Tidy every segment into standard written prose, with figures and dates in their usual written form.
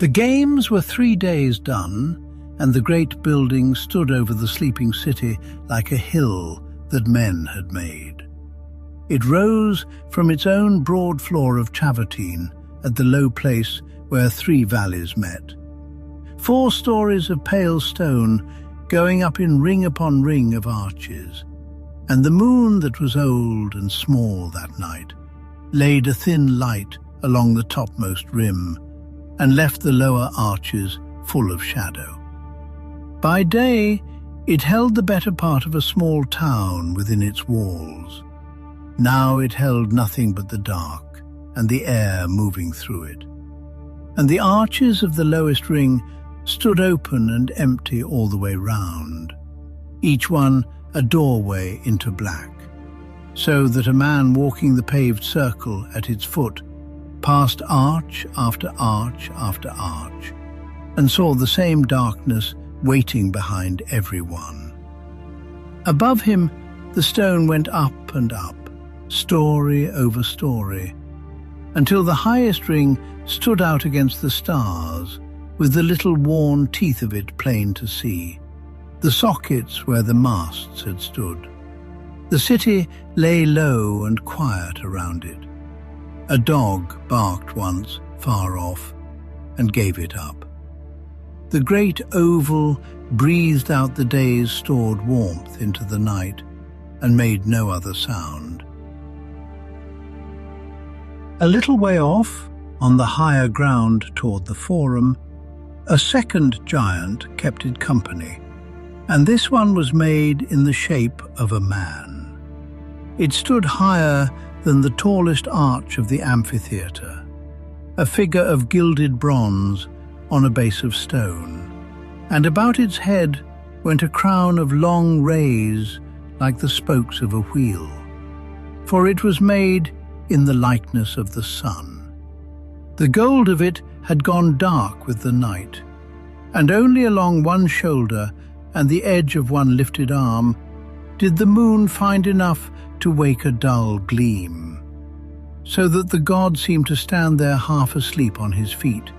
The games were 3 days done, and the great building stood over the sleeping city like a hill that men had made. It rose from its own broad floor of travertine at the low place where 3 valleys met. 4 stories of pale stone going up in ring upon ring of arches, and the moon that was old and small that night laid a thin light along the topmost rim and left the lower arches full of shadow. By day, it held the better part of a small town within its walls. Now it held nothing but the dark and the air moving through it. And the arches of the lowest ring stood open and empty all the way round, each one a doorway into black, so that a man walking the paved circle at its foot passed arch after arch after arch, and saw the same darkness waiting behind every one. Above him, the stone went up and up, story over story, until the highest ring stood out against the stars, with the little worn teeth of it plain to see, the sockets where the masts had stood. The city lay low and quiet around it. A dog barked once, far off, and gave it up. The great oval breathed out the day's stored warmth into the night and made no other sound. A little way off, on the higher ground toward the forum, a second giant kept it company, and this one was made in the shape of a man. It stood higher than the tallest arch of the amphitheatre, a figure of gilded bronze on a base of stone, and about its head went a crown of long rays like the spokes of a wheel, for it was made in the likeness of the sun. The gold of it had gone dark with the night, and only along one shoulder and the edge of one lifted arm did the moon find enough to wake a dull gleam, so that the god seemed to stand there half asleep on his feet,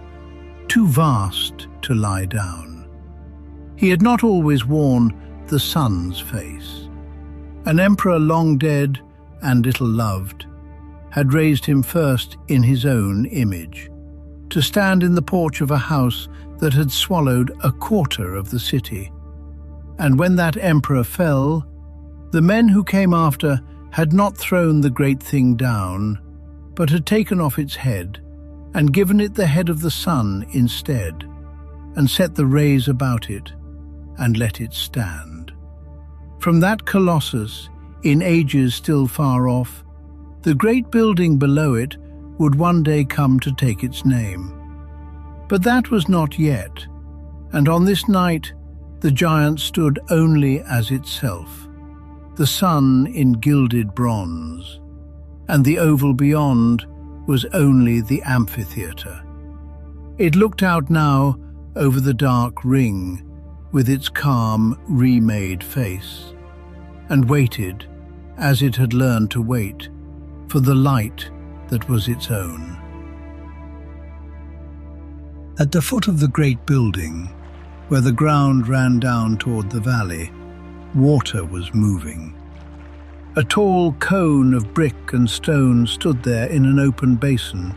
too vast to lie down. He had not always worn the sun's face. An emperor long dead and little loved had raised him first in his own image, to stand in the porch of a house that had swallowed a quarter of the city. And when that emperor fell, the men who came after had not thrown the great thing down, but had taken off its head and given it the head of the sun instead, and set the rays about it and let it stand. From that Colossus, in ages still far off, the great building below it would one day come to take its name. But that was not yet, and on this night the giant stood only as itself, the sun in gilded bronze, and the oval beyond was only the amphitheatre. It looked out now over the dark ring with its calm, remade face, and waited, as it had learned to wait, for the light that was its own. At the foot of the great building, where the ground ran down toward the valley, water was moving. A tall cone of brick and stone stood there in an open basin,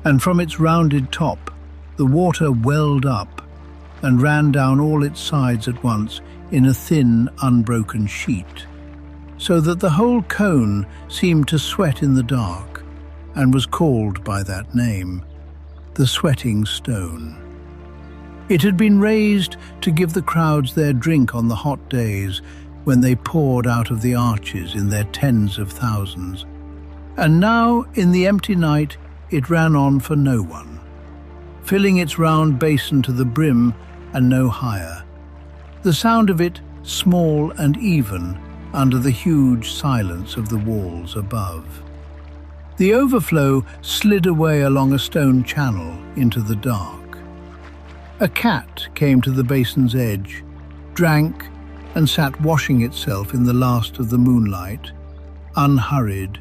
and from its rounded top the water welled up and ran down all its sides at once in a thin, unbroken sheet, so that the whole cone seemed to sweat in the dark, and was called by that name, the Sweating Stone. It had been raised to give the crowds their drink on the hot days when they poured out of the arches in their tens of thousands, and now in the empty night it ran on for no one, filling its round basin to the brim and no higher, the sound of it small and even under the huge silence of the walls above. The overflow slid away along a stone channel into the dark. A cat came to the basin's edge, drank, and sat washing itself in the last of the moonlight, unhurried,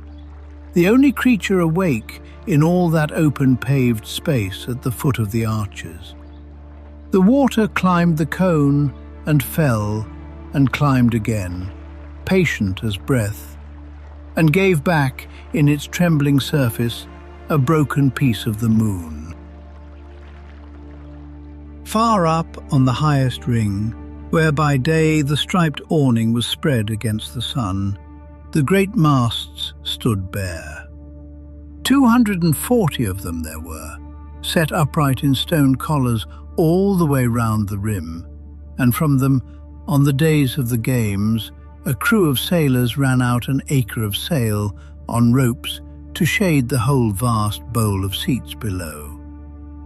the only creature awake in all that open paved space at the foot of the arches. The water climbed the cone and fell and climbed again, patient as breath, and gave back in its trembling surface a broken piece of the moon. Far up on the highest ring, where by day the striped awning was spread against the sun, the great masts stood bare. 240 of them there were, set upright in stone collars all the way round the rim, and from them, on the days of the games, a crew of sailors ran out an acre of sail on ropes to shade the whole vast bowl of seats below.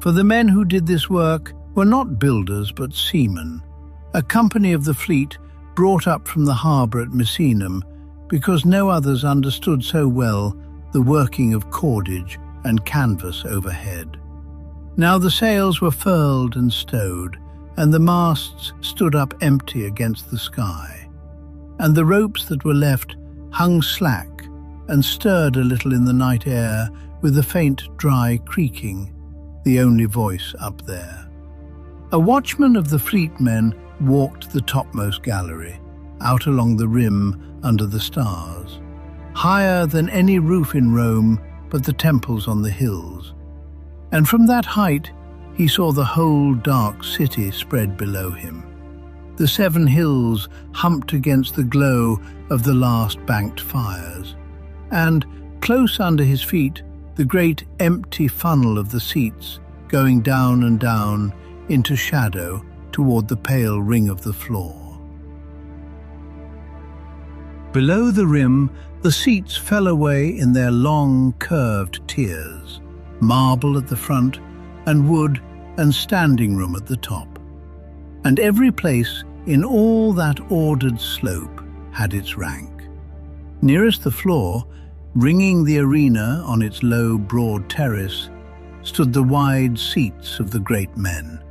For the men who did this work were not builders but seamen, a company of the fleet brought up from the harbour at Misenum, because no others understood so well the working of cordage and canvas overhead. Now the sails were furled and stowed, and the masts stood up empty against the sky, and the ropes that were left hung slack and stirred a little in the night air with a faint dry creaking, the only voice up there. A watchman of the fleet men walked the topmost gallery, out along the rim under the stars, higher than any roof in Rome but the temples on the hills. And from that height he saw the whole dark city spread below him, the 7 hills humped against the glow of the last banked fires, and, close under his feet, the great empty funnel of the seats going down and down into shadow toward the pale ring of the floor. Below the rim, the seats fell away in their long, curved tiers, marble at the front and wood and standing room at the top. And every place in all that ordered slope had its rank. Nearest the floor, ringing the arena on its low, broad terrace, stood the wide seats of the great men,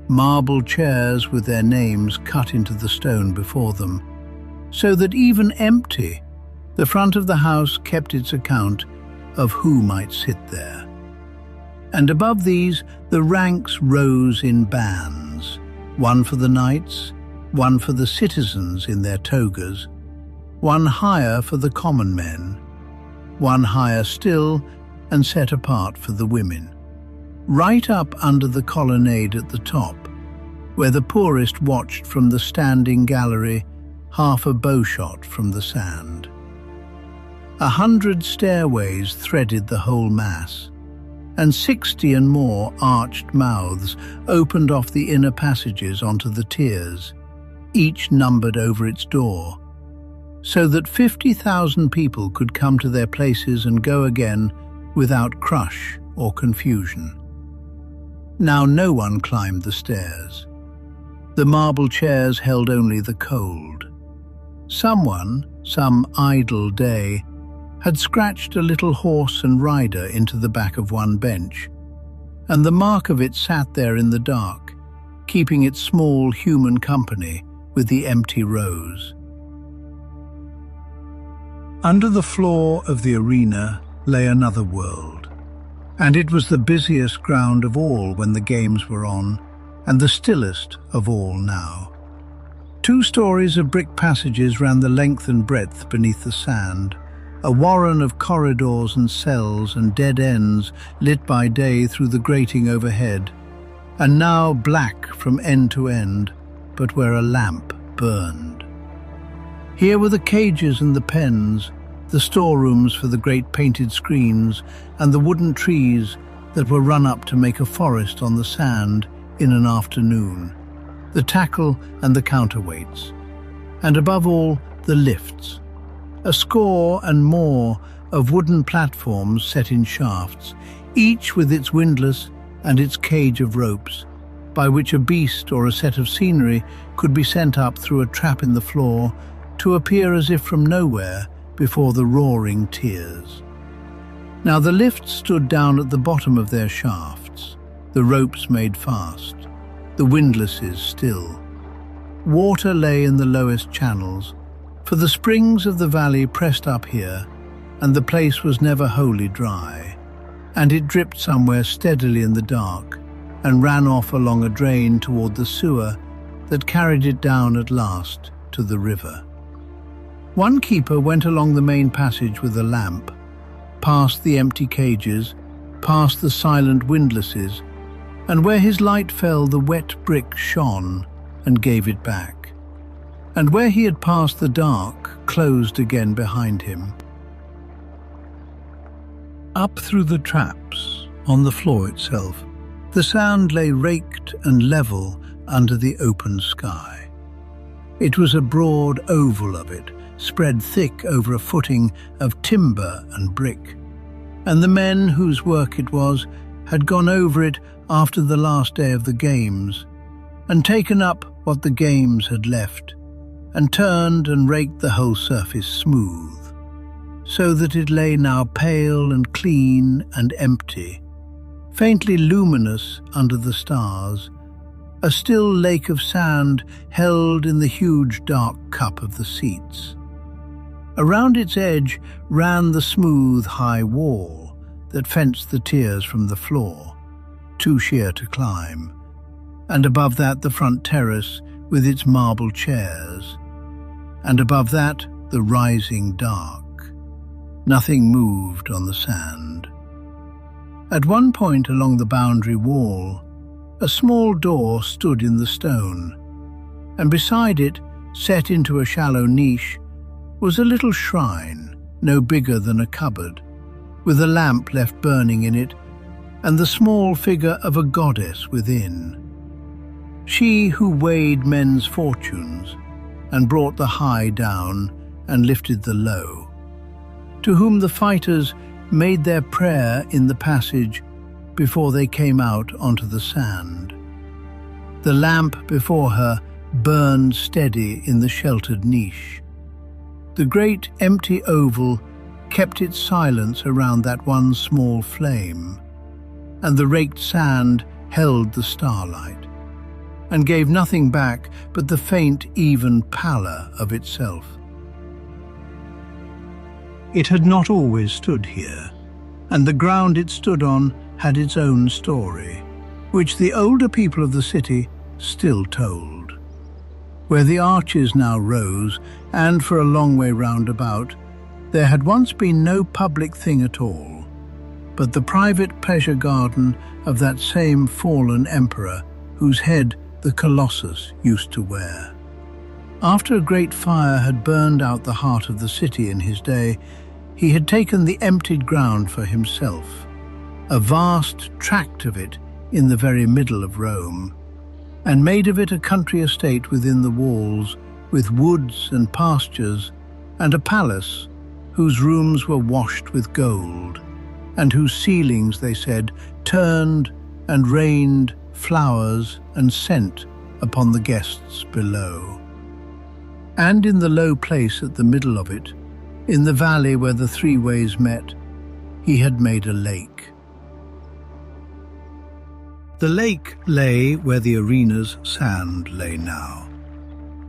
marble chairs with their names cut into the stone before them, so that even empty, the front of the house kept its account of who might sit there. And above these, the ranks rose in bands, one for the knights, one for the citizens in their togas, one higher for the common men, one higher still and set apart for the women, right up under the colonnade at the top, where the poorest watched from the standing gallery half a bowshot from the sand. 100 stairways threaded the whole mass, and 60 and more arched mouths opened off the inner passages onto the tiers, each numbered over its door, so that 50,000 people could come to their places and go again without crush or confusion. Now no one climbed the stairs. The marble chairs held only the cold. Someone, some idle day, had scratched a little horse and rider into the back of one bench, and the mark of it sat there in the dark, keeping its small human company with the empty rows. Under the floor of the arena lay another world, and it was the busiest ground of all when the games were on, and the stillest of all now. 2 stories of brick passages ran the length and breadth beneath the sand, a warren of corridors and cells and dead ends lit by day through the grating overhead, and now black from end to end, but where a lamp burned. Here were the cages and the pens, the storerooms for the great painted screens, and the wooden trees that were run up to make a forest on the sand in an afternoon, the tackle and the counterweights, and above all, the lifts, a score and more of wooden platforms set in shafts, each with its windlass and its cage of ropes, by which a beast or a set of scenery could be sent up through a trap in the floor to appear as if from nowhere before the roaring tiers. Now the lifts stood down at the bottom of their shafts, the ropes made fast, the windlasses still. Water lay in the lowest channels, for the springs of the valley pressed up here, and the place was never wholly dry, and it dripped somewhere steadily in the dark and ran off along a drain toward the sewer that carried it down at last to the river. One keeper went along the main passage with a lamp, past the empty cages, past the silent windlasses, and where his light fell the wet brick shone and gave it back, and where he had passed the dark closed again behind him. Up through the traps, on the floor itself, the sand lay raked and level under the open sky. It was a broad oval of it, spread thick over a footing of timber and brick, and the men whose work it was had gone over it after the last day of the games, and taken up what the games had left, and turned and raked the whole surface smooth, so that it lay now pale and clean and empty, faintly luminous under the stars, a still lake of sand held in the huge dark cup of the seats. Around its edge ran the smooth high wall that fenced the tiers from the floor, too sheer to climb, and above that the front terrace with its marble chairs, and above that the rising dark. Nothing moved on the sand. At one point along the boundary wall, a small door stood in the stone, and beside it, set into a shallow niche, was a little shrine, no bigger than a cupboard, with a lamp left burning in it, and the small figure of a goddess within. She who weighed men's fortunes, and brought the high down and lifted the low, to whom the fighters made their prayer in the passage before they came out onto the sand. The lamp before her burned steady in the sheltered niche. The great empty oval kept its silence around that one small flame, and the raked sand held the starlight, and gave nothing back but the faint, even pallor of itself. It had not always stood here, and the ground it stood on had its own story, which the older people of the city still told. Where the arches now rose, and for a long way round about, there had once been no public thing at all, but the private pleasure garden of that same fallen emperor whose head the Colossus used to wear. After a great fire had burned out the heart of the city in his day, he had taken the emptied ground for himself, a vast tract of it in the very middle of Rome, and made of it a country estate within the walls, with woods and pastures, and a palace whose rooms were washed with gold, and whose ceilings, they said, turned and rained flowers and scent upon the guests below. And in the low place at the middle of it, in the valley where the three ways met, he had made a lake. The lake lay where the arena's sand lay now.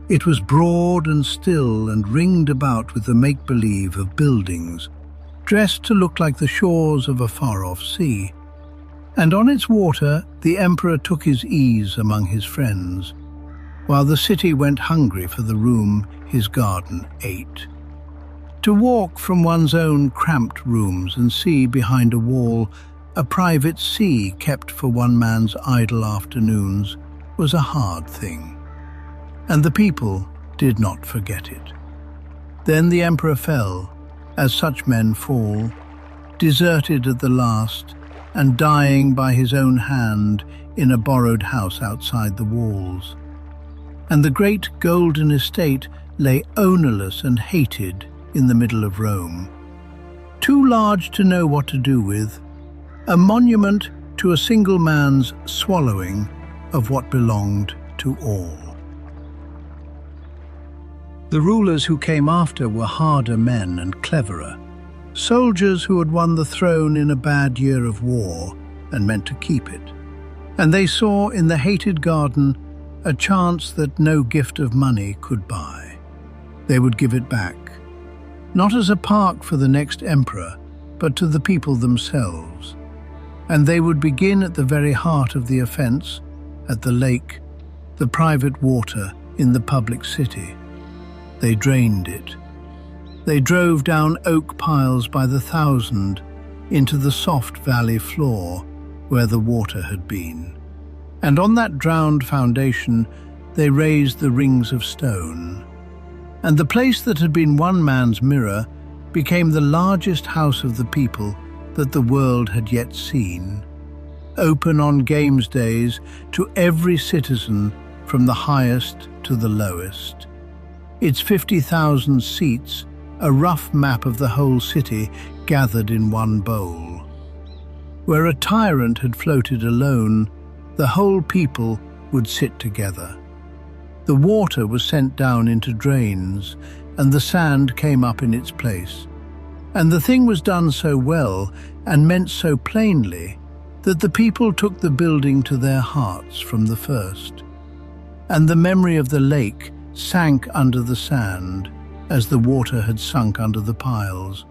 It was broad and still and ringed about with the make-believe of buildings, dressed to look like the shores of a far-off sea. And on its water the emperor took his ease among his friends, while the city went hungry for the room his garden ate. To walk from one's own cramped rooms and see behind a wall a private sea kept for one man's idle afternoons was a hard thing, and the people did not forget it. Then the emperor fell, as such men fall, deserted at the last, and dying by his own hand in a borrowed house outside the walls. And the great golden estate lay ownerless and hated in the middle of Rome, too large to know what to do with, a monument to a single man's swallowing of what belonged to all. The rulers who came after were harder men and cleverer, soldiers who had won the throne in a bad year of war and meant to keep it. And they saw in the hated garden a chance that no gift of money could buy. They would give it back, not as a park for the next emperor, but to the people themselves. And they would begin at the very heart of the offence, at the lake, the private water in the public city. They drained it. They drove down oak piles by the thousand into the soft valley floor where the water had been. And on that drowned foundation they raised the rings of stone. And the place that had been one man's mirror became the largest house of the people that the world had yet seen, open on games days to every citizen from the highest to the lowest. Its 50,000 seats, a rough map of the whole city gathered in one bowl. Where a tyrant had floated alone, the whole people would sit together. The water was sent down into drains, and the sand came up in its place. And the thing was done so well and meant so plainly that the people took the building to their hearts from the first. And the memory of the lake sank under the sand as the water had sunk under the piles.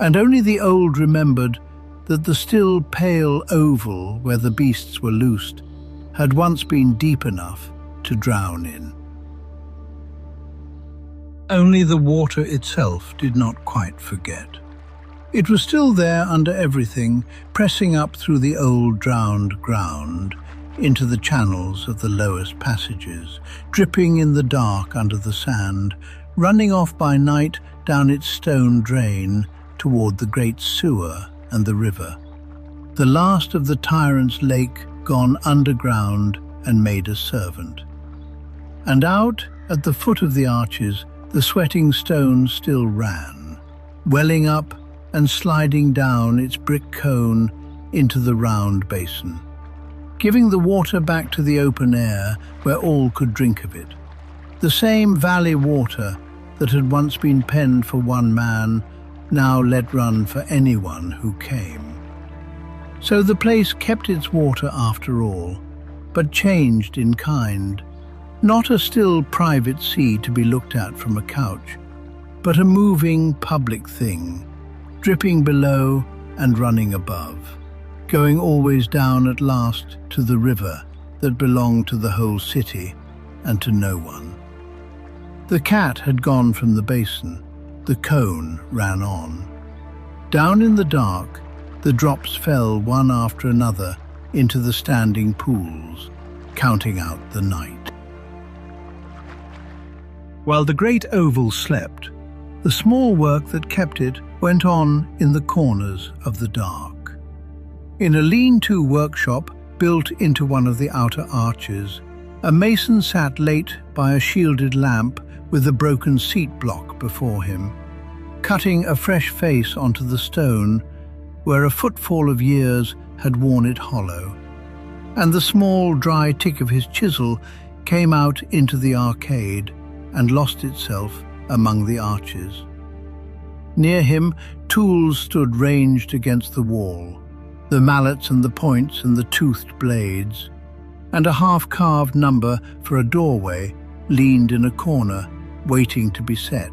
And only the old remembered that the still pale oval where the beasts were loosed had once been deep enough to drown in. Only the water itself did not quite forget. It was still there under everything, pressing up through the old drowned ground into the channels of the lowest passages, dripping in the dark under the sand, running off by night down its stone drain toward the great sewer and the river. The last of the tyrant's lake gone underground and made a servant. And out at the foot of the arches, the sweating stone still ran, welling up and sliding down its brick cone into the round basin, giving the water back to the open air where all could drink of it. The same valley water that had once been penned for one man, now let run for anyone who came. So the place kept its water after all, but changed in kind. Not a still private sea to be looked at from a couch, but a moving public thing, dripping below and running above, going always down at last to the river that belonged to the whole city and to no one. The cat had gone from the basin, the cone ran on. Down in the dark, the drops fell one after another into the standing pools, counting out the night. While the great oval slept, the small work that kept it went on in the corners of the dark. In a lean-to workshop built into one of the outer arches, a mason sat late by a shielded lamp with a broken seat block before him, cutting a fresh face onto the stone where a footfall of years had worn it hollow, and the small dry tick of his chisel came out into the arcade and lost itself among the arches. Near him, tools stood ranged against the wall, the mallets and the points and the toothed blades, and a half-carved number for a doorway leaned in a corner, waiting to be set.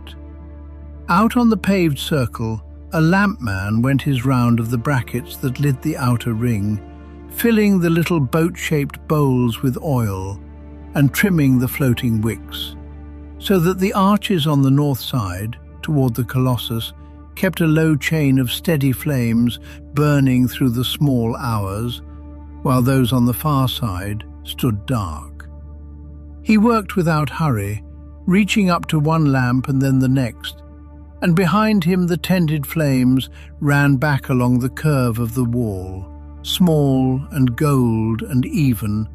Out on the paved circle, a lampman went his round of the brackets that lit the outer ring, filling the little boat-shaped bowls with oil and trimming the floating wicks, so that the arches on the north side, toward the Colossus, kept a low chain of steady flames burning through the small hours, while those on the far side stood dark. He worked without hurry, reaching up to one lamp and then the next, and behind him the tended flames ran back along the curve of the wall, small and gold and even,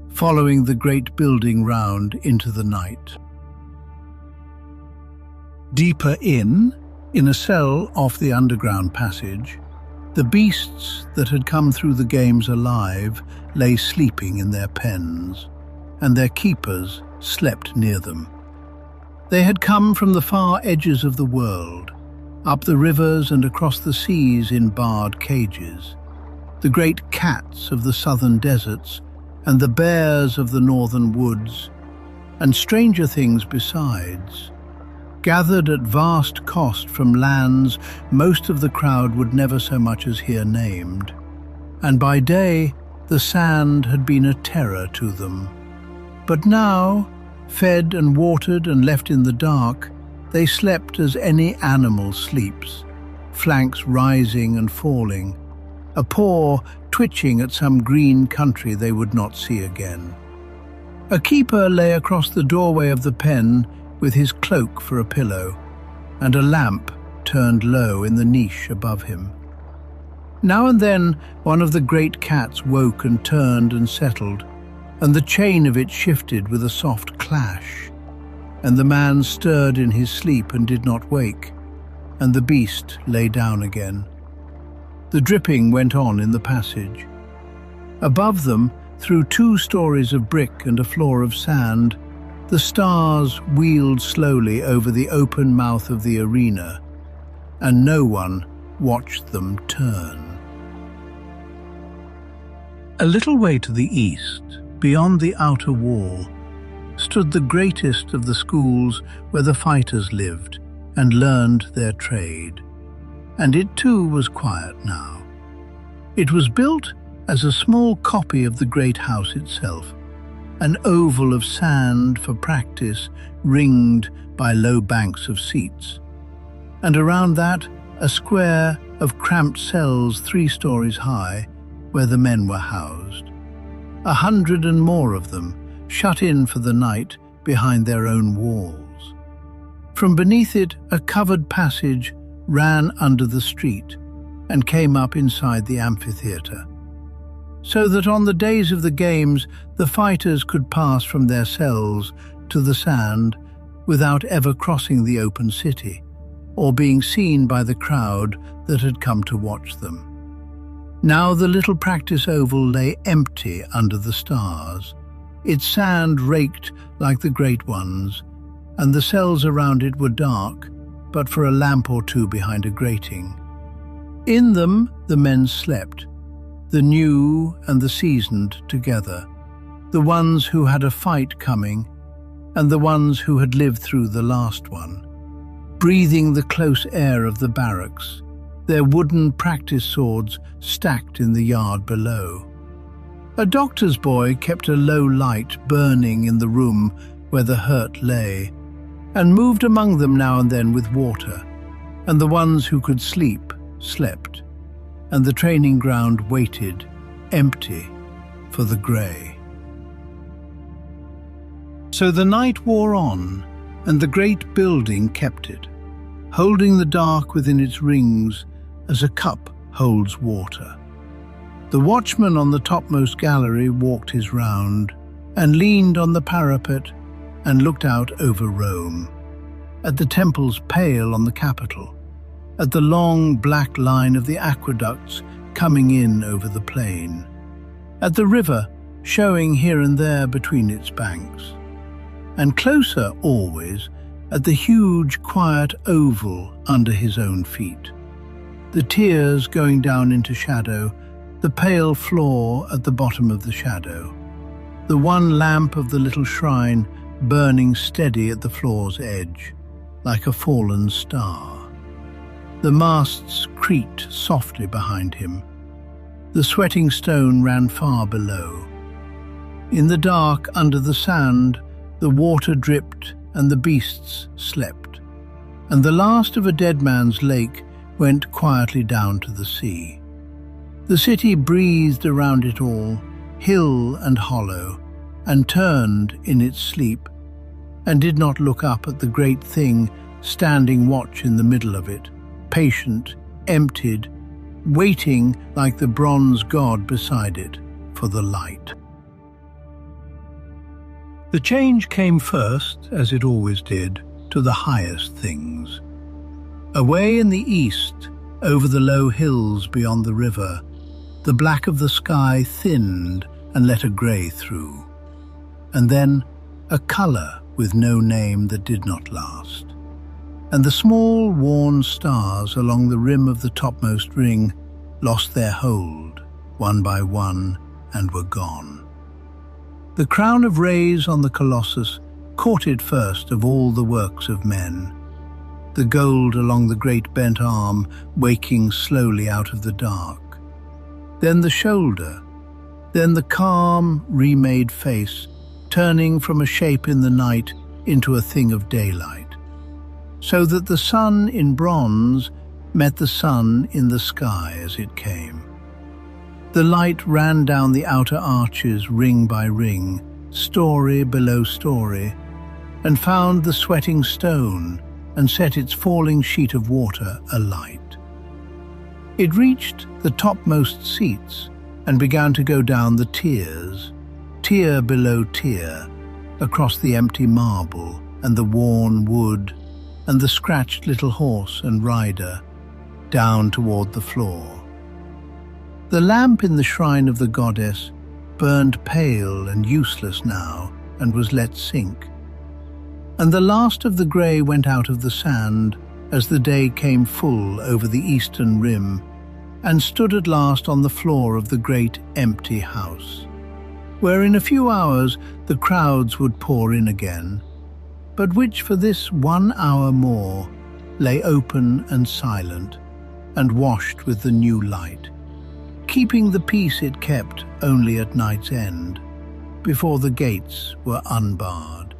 following the great building round into the night. Deeper in a cell off the underground passage, the beasts that had come through the games alive lay sleeping in their pens, and their keepers slept near them. They had come from the far edges of the world, up the rivers and across the seas in barred cages, the great cats of the southern deserts and the bears of the northern woods, and stranger things besides, gathered at vast cost from lands most of the crowd would never so much as hear named. And by day, the sand had been a terror to them. But now, fed and watered and left in the dark, they slept as any animal sleeps, flanks rising and falling, a paw twitching at some green country they would not see again. A keeper lay across the doorway of the pen with his cloak for a pillow, and a lamp turned low in the niche above him. Now and then one of the great cats woke and turned and settled, and the chain of it shifted with a soft clash, and the man stirred in his sleep and did not wake, and the beast lay down again. The dripping went on in the passage. Above them, through 2 stories of brick and a floor of sand, the stars wheeled slowly over the open mouth of the arena, and no one watched them turn. A little way to the east, beyond the outer wall, stood the greatest of the schools where the fighters lived and learned their trade. And it too was quiet now. It was built as a small copy of the great house itself, an oval of sand for practice ringed by low banks of seats, and around that a square of cramped cells 3 stories high where the men were housed. 100 and more of them, shut in for the night behind their own walls. From beneath it, a covered passage ran under the street and came up inside the amphitheatre, so that on the days of the games the fighters could pass from their cells to the sand without ever crossing the open city or being seen by the crowd that had come to watch them. Now the little practice oval lay empty under the stars, its sand raked like the great ones, and the cells around it were dark, but for a lamp or 2 behind a grating. In them the men slept, the new and the seasoned together, the ones who had a fight coming and the ones who had lived through the last one, breathing the close air of the barracks, their wooden practice swords stacked in the yard below. A doctor's boy kept a low light burning in the room where the hurt lay, and moved among them now and then with water, and the ones who could sleep slept, and the training ground waited, empty, for the grey. So the night wore on, and the great building kept it, holding the dark within its rings as a cup holds water. The watchman on the topmost gallery walked his round, and leaned on the parapet and looked out over Rome, at the temples pale on the Capitol, at the long black line of the aqueducts coming in over the plain, at the river showing here and there between its banks, and closer always at the huge quiet oval under his own feet, the tiers going down into shadow, the pale floor at the bottom of the shadow, the one lamp of the little shrine burning steady at the floor's edge, like a fallen star. The masts creaked softly behind him. The sweating stone ran far below. In the dark under the sand, the water dripped and the beasts slept, and the last of a dead man's lake went quietly down to the sea. The city breathed around it all, hill and hollow, and turned in its sleep, and did not look up at the great thing standing watch in the middle of it, patient, emptied, waiting like the bronze god beside it for the light. The change came first, as it always did, to the highest things. Away in the east, over the low hills beyond the river, the black of the sky thinned and let a grey through, and then a colour with no name that did not last. And the small worn stars along the rim of the topmost ring lost their hold, one by one, and were gone. The crown of rays on the Colossus caught it first of all the works of men, the gold along the great bent arm waking slowly out of the dark. Then the shoulder, then the calm, remade face, turning from a shape in the night into a thing of daylight, so that the sun in bronze met the sun in the sky as it came. The light ran down the outer arches ring by ring, story below story, and found the sweating stone and set its falling sheet of water alight. It reached the topmost seats and began to go down the tiers, tier below tier, across the empty marble and the worn wood and the scratched little horse and rider, down toward the floor. The lamp in the shrine of the goddess burned pale and useless now and was let sink. And the last of the grey went out of the sand as the day came full over the eastern rim and stood at last on the floor of the great empty house, where in a few hours the crowds would pour in again, but which for this 1 hour more lay open and silent and washed with the new light, keeping the peace it kept only at night's end, before the gates were unbarred.